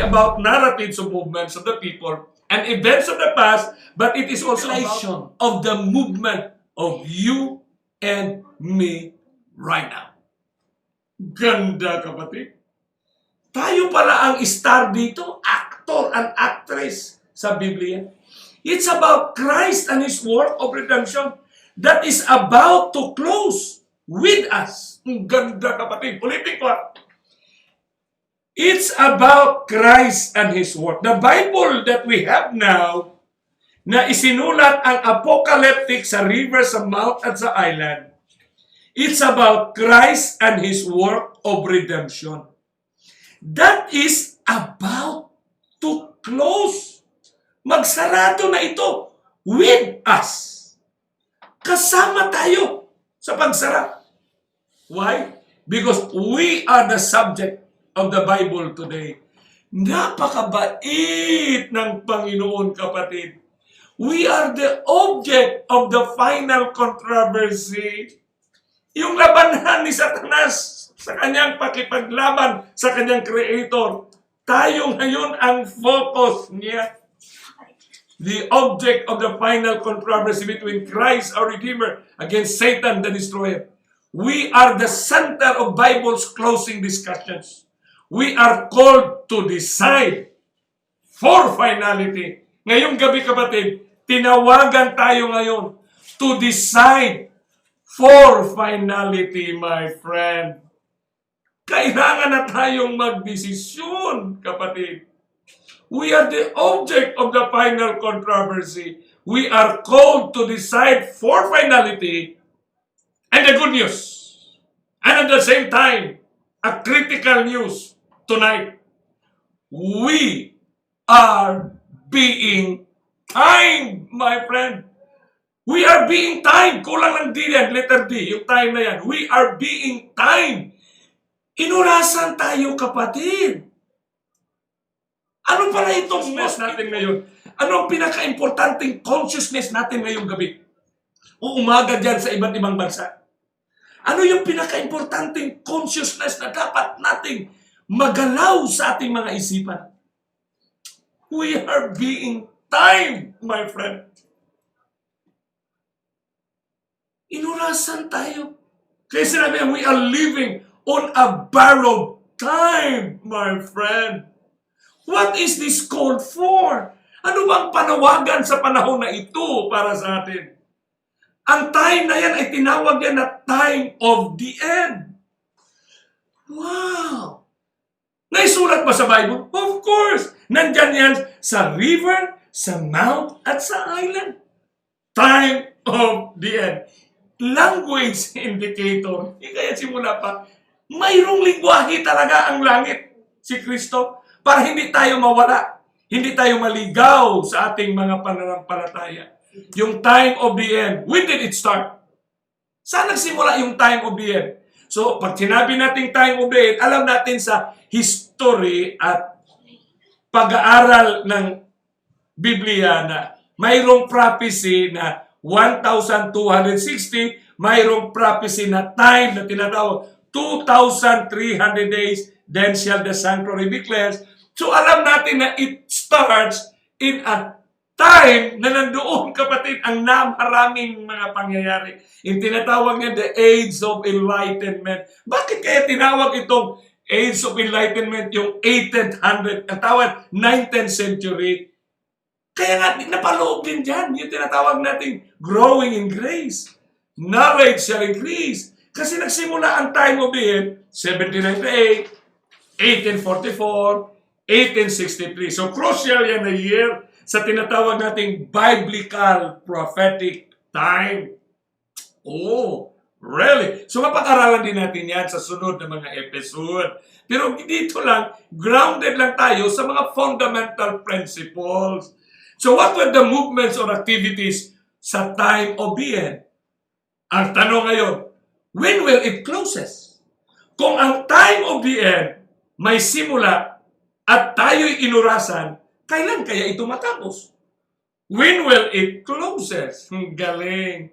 about narratives of movements of the people and events of the past, but it is also about of the movement of you and me right now. Ganda, kapatid. Tayo pala ang star dito, actor and actress sa Biblia. It's about Christ and His work of redemption that is about to close with us. Ang ganda, kapatid. Ulitin ko. It's about Christ and His work. The Bible that we have now, na isinulat ang apocalyptic sa river, sa mount at sa island, it's about Christ and His work of redemption. That is about to close. Magsarado na ito with us. Kasama tayo sa pagsara. Why? Because we are the subject of the Bible today. Napakabait ng Panginoon, kapatid. We are the object of the final controversy. Yung labanan ni Satanas sa kanyang pakipaglaban sa kanyang Creator, tayo ngayon ang focus niya. The object of the final controversy between Christ, our Redeemer, against Satan, the Destroyer. We are the center of Bible's closing discussions. We are called to decide for finality. Ngayong gabi, kapatid, tinawagan tayo ngayon to decide for finality, my friend. Kailangan na tayong magdesisyon, kapatid. We are the object of the final controversy. We are called to decide for finality and the good news. And at the same time, a critical news tonight. We are being timed, my friend. We are being timed. Kulang lang D yan, letter D, yung time na yan. We are being timed. Inurasan tayo, kapatid. Ano pala itong mess natin ngayon? Ano ang pinaka-importanting consciousness natin ngayong gabi? O umaga dyan sa iba't ibang bansa? Ano yung pinaka-importanting consciousness na dapat nating magalaw sa ating mga isipan? We are being timed, my friend. Inurasan tayo. Kaya sinabi, we are living on a borrowed time, my friend. What is this called for? Ano bang panawagan sa panahon na ito para sa atin? Ang time na yan ay tinawag yan na time of the end. Wow! Naisulat ba sa Bible? Of course! Nandyan yan sa river, sa mount, at sa island. Time of the end. Language indicator. Kaya simula pa, mayroong lingwahe talaga ang langit, si Kristo, para hindi tayo mawala, hindi tayo maligaw sa ating mga pananampalataya. Yung time of the end, when did it start? Saan nagsimula yung time of the end? So, pag sinabi natin time of the end, alam natin sa history at pag-aaral ng Biblia na mayroong prophecy na 1,260, mayroong prophecy na time na tinatawag 2,300 days, then shall the sanctuary be cleansed. So alam natin na it starts in a time na nandoon, kapatid, ang maraming mga pangyayari. Yung tinatawag niya the Age of Enlightenment. Bakit kaya tinawag itong Age of Enlightenment yung 1800, ang tawag 19th century? Kaya nga, napaloob din dyan yung tinatawag nating growing in grace. Knowledge shall increase. Kasi nagsimula ang time of the end, 1798, 1844, 1863. So crucial yan na year sa tinatawag nating biblical prophetic time. Oh, really? So mapag-aralan din natin yan sa sunod na mga episode. Pero dito lang, grounded lang tayo sa mga fundamental principles. So what were the movements or activities sa time of the end? Ang tanong ngayon, when will it closes? Kung ang time of the end may simula at tayo'y inurasan, kailan kaya ito matapos? When will it closes? Galing.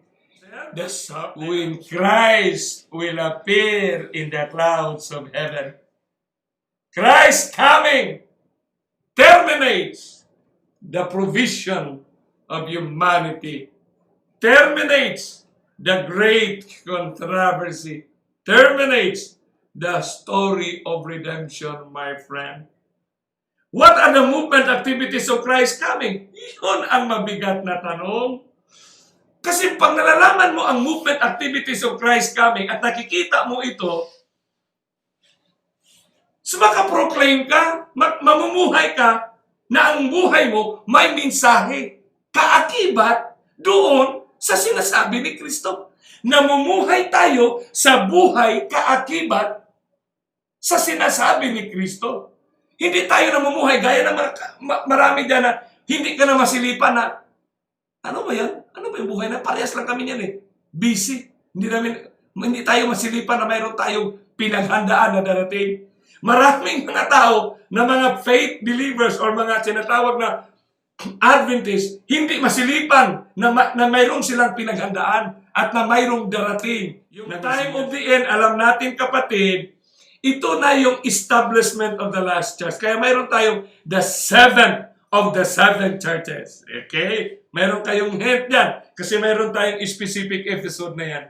When Christ will appear in the clouds of heaven. Christ coming. terminates the provision of humanity, terminates the great controversy, terminates the story of redemption, my friend. What are the movement activities of Christ coming? Yun ang mabigat na tanong. Kasi pag nalalaman mo ang movement activities of Christ coming at nakikita mo ito, so makaproclaim ka, mamumuhay ka, na ang buhay mo may mensahe. Kaakibat doon sa sinasabi ni Kristo. Namumuhay tayo sa buhay kaakibat sa sinasabi ni Kristo. Hindi tayo namumuhay gaya ng marami dyan na hindi ka na masilipan na, ano ba yan? Ano ba yung buhay na? Parehas lang kami yan eh. Busy. Hindi tayo masilipan na mayroon tayong pinaghandaan na darating. Maraming mga tao na mga faith believers or mga tinatawag na Adventist, hindi masilipan na mayroong silang pinaghandaan at na mayroong darating. Yung time of the end, alam natin kapatid, ito na yung establishment of the last church. Kaya mayroon tayong the seventh of the seven churches. Okay? Mayroon kayong hint yan. Kasi mayroon tayong specific episode na yan.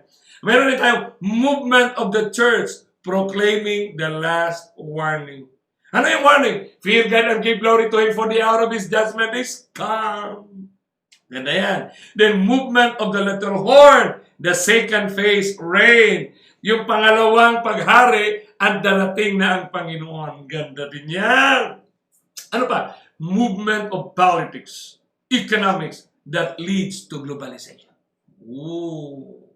Mayroon din tayong movement of the church proclaiming the last warning. Ano yung warning? Fear God and give glory to Him for the hour of His judgment is come. Ganda yan. Then movement of the little horn, the second phase, reign. Yung pangalawang paghari at darating na ang Panginoon. Ganda din yan. Ano pa? Movement of politics, economics that leads to globalization. Ooh.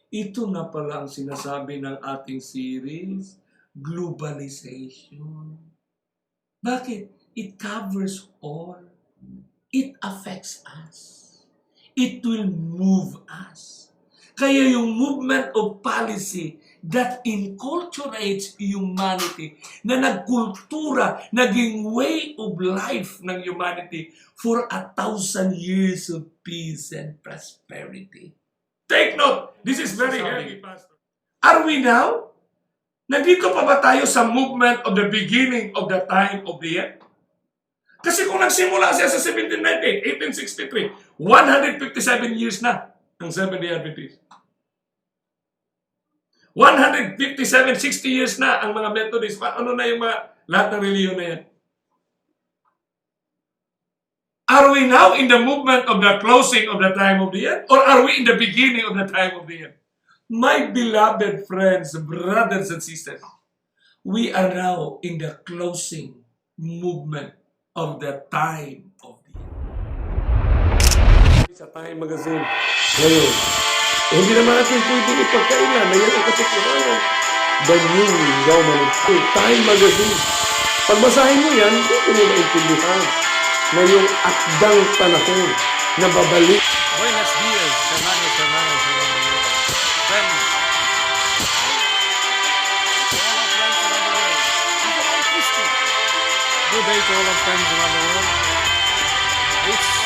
Ito na pala ang sinasabi ng ating series, globalization. Bakit? It covers all. It affects us. It will move us. Kaya yung movement of policy that inculturates humanity, na nagkultura, naging way of life ng humanity for 1,000 years of peace and prosperity. Take note, this is very heavy, Pastor. Are we now? Nandito pa ba tayo sa movement of the beginning of the time of the end? Kasi kung nagsimula siya sa 1798, 1863, 157 years na ang Seventh-day Adventist. 157, 60 years na ang mga Methodist. Ano na yung lahat ng reliyon na yan? Are we now in the movement of the closing of the time of the end? Or are we in the beginning of the time of the end? My beloved friends, brothers and sisters, we are now in the closing movement of the time of the end. Sa Time Magazine, ngayon, hindi naman natin pwedeng ipagkailan na yan ang katotohanan. The New Roman Time Magazine. Pagbasahin mo yan, hindi mo naintindihan na yung akdang panahon na babalik. Buenos días, hermanos, hermanas, hermanos. Friends. To all our friends around the world. And to all Christians. Good day to all our friends around the world. It's